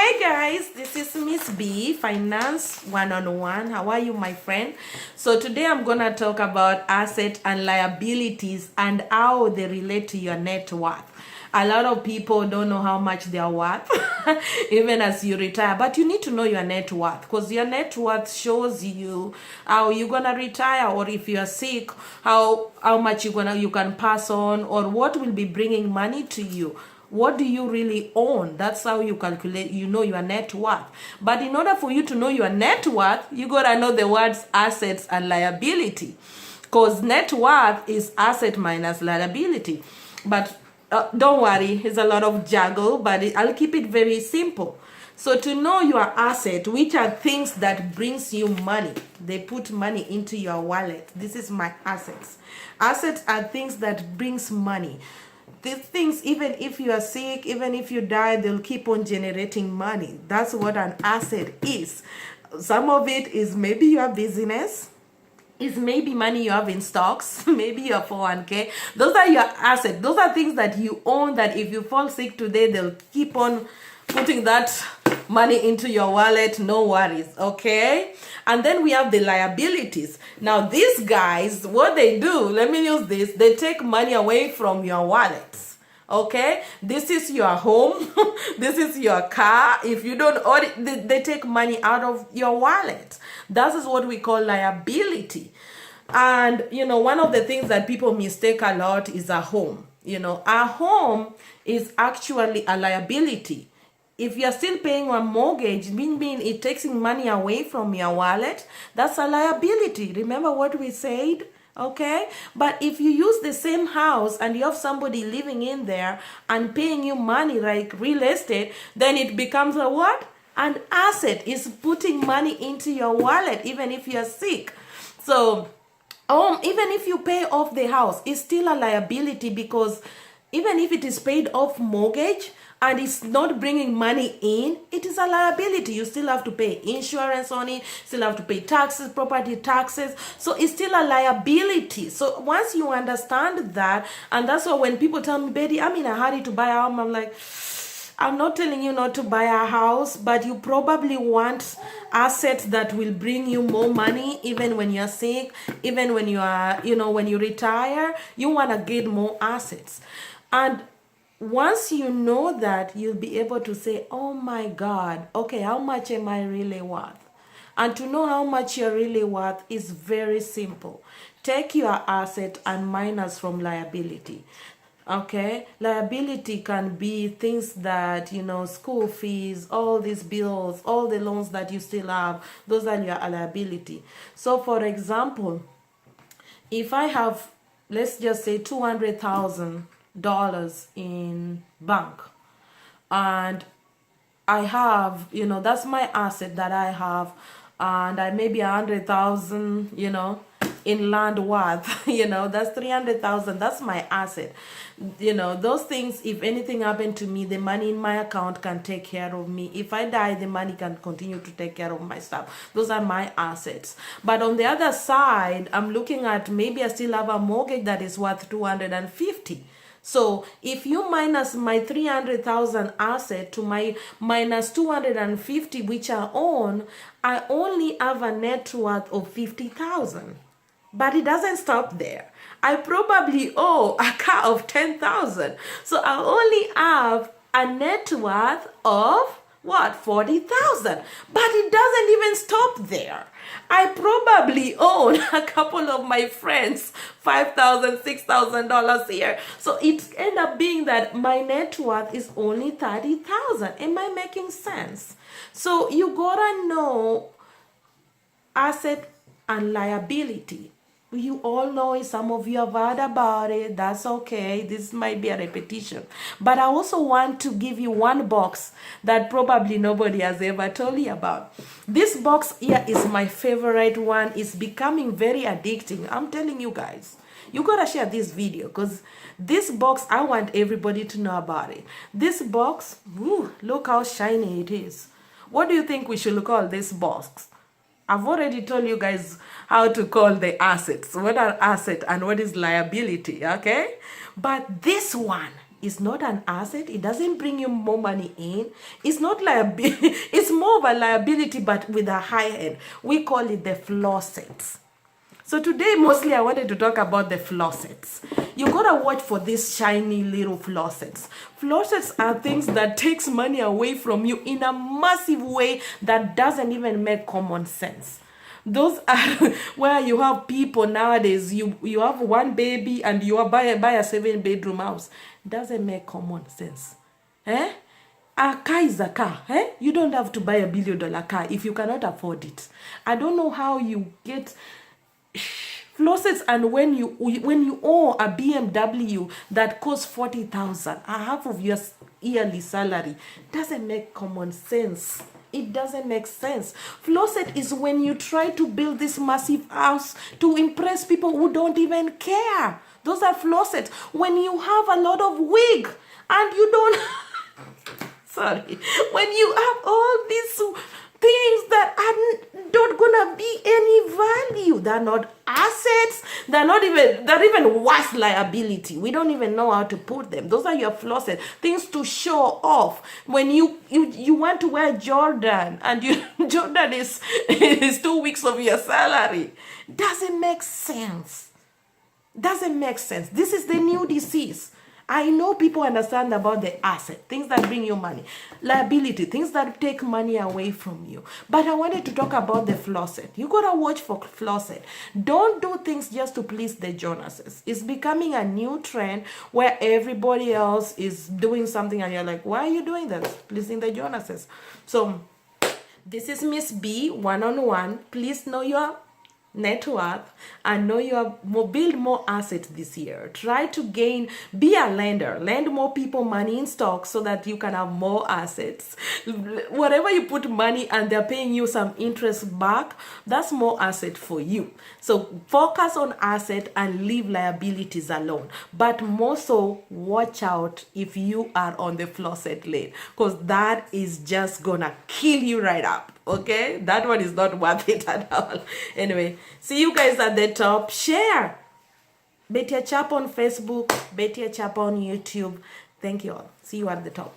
Hey guys, this is Miss B, Finance One-on-One. How are you, my friend? So today I'm gonna talk about assets and liabilities and how they relate to your net worth. A lot of people don't know how much they are worth, even as you retire. But you need to know your net worth, because your net worth shows you how you're gonna retire, or if you are sick, how much you can pass on, or what will be bringing money to you. What do you really own? That's how you calculate, your net worth. But in order for you to know your net worth, you gotta know the words assets and liability, because net worth is asset minus liability. But don't worry, it's a lot of juggle, but I'll keep it very simple. So to know your asset, which are things that brings you money, they put money into your wallet. This is my assets. Assets are things that brings money. These things, even if you are sick, even if you die, they'll keep on generating money. That's what an asset is. Some of it is maybe your business. It's maybe money you have in stocks, maybe your 401k. Those are your assets. Those are things that you own, that if you fall sick today, they'll keep on putting that money into your wallet, no worries, okay? And then we have the liabilities. Now these guys, what they do, let me use this, they take money away from your wallets, okay? This is your home, this is your car. If you don't own it, they take money out of your wallet. That is what we call liability. And one of the things that people mistake a lot is a home. A home is actually a liability. If you're still paying a mortgage, meaning it takes money away from your wallet, that's a liability. Remember what we said? Okay? But if you use the same house and you have somebody living in there and paying you money like real estate, then it becomes a what? An asset. Is putting money into your wallet even if you're sick. So even if you pay off the house, it's still a liability, because even if it is paid off mortgage and it's not bringing money in, it is a liability. You still have to pay insurance on it, still have to pay taxes, property taxes. So it's still a liability. So once you understand that, and that's why when people tell me, Betty, I'm in a hurry to buy a home, I'm like, I'm not telling you not to buy a house, but you probably want assets that will bring you more money, even when you're sick, even when you are, when you retire, you want to get more assets. And once you know that, you'll be able to say, oh my God, okay, how much am I really worth? And to know how much you're really worth is very simple. Take your asset and minus from liability. Okay, liability can be things that, school fees, all these bills, all the loans that you still have, those are your liability. So for example, if I have, let's just say $200,000 in bank, and I have, that's my asset that I have, and I maybe 100,000, in land worth, that's 300,000, that's my asset. Those things, if anything happened to me, the money in my account can take care of me. If I die, the money can continue to take care of my stuff. Those are my assets. But on the other side, I'm looking at, maybe I still have a mortgage that is worth 250. So if you minus my 300,000 asset to my minus 250, which I own, I only have a net worth of 50,000. But it doesn't stop there. I probably owe a car of 10,000. So I only have a net worth of what? 40,000. But it doesn't even stop there. I probably own a couple of my friends $5,000, $6,000 here. So it ends up being that my net worth is only 30,000. Am I making sense? So you gotta know asset and liability. You all know it. Some of you have heard about it. That's okay. This might be a repetition. But I also want to give you one box that probably nobody has ever told you about. This box here is my favorite one. It's becoming very addicting. I'm telling you guys. You gotta share this video, because this box, I want everybody to know about it. This box, look how shiny it is. What do you think we should call this box? I've already told you guys how to call the assets. What are asset and what is liability, okay? But this one, is not an asset. It doesn't bring you more money in. It's not liability. It's more of a liability, but with a high end. We call it the flossets. So today, mostly I wanted to talk about the flossets. You gotta watch for these shiny little flossets. Flossets are things that takes money away from you in a massive way that doesn't even make common sense. Those are where you have people nowadays, you have one baby and you are buy a 7-bedroom house. Doesn't make common sense. Eh? A car is a car. Eh? You don't have to buy a $1 billion car if you cannot afford it. I don't know how you get flossets, and when you own a BMW that costs 40,000, a half of your yearly salary, doesn't make common sense. It doesn't make sense. Flosset is when you try to build this massive house to impress people who don't even care. Those are flossets. When you have a lot of wig and you don't sorry, when you have all these things that are not gonna be any value, they're not assets, they're even worse liability. We don't even know how to put them. Those are your flossets, things to show off. When you want to wear Jordan and Jordan is 2 weeks of your salary, doesn't make sense. Doesn't make sense. This is the new disease. I know people understand about the asset, things that bring you money, liability, things that take money away from you. But I wanted to talk about the flosset. You gotta watch for flosset. Don't do things just to please the Jonases. It's becoming a new trend where everybody else is doing something and you're like, why are you doing this? Pleasing the Jonases. So this is Miss B, one-on-one. Please know your net worth and know build more assets this year. Try to be a lender, lend more people money in stock so that you can have more assets. Whatever you put money and they're paying you some interest back, that's more asset for you. So focus on asset and leave liabilities alone. But more so, watch out if you are on the flosset lane, because that is just gonna kill you right up. Okay, that one is not worth it at all. Anyway, see you guys at the top. Share Betty Chap on Facebook, Betty Chap on YouTube. Thank you all. See you at the top.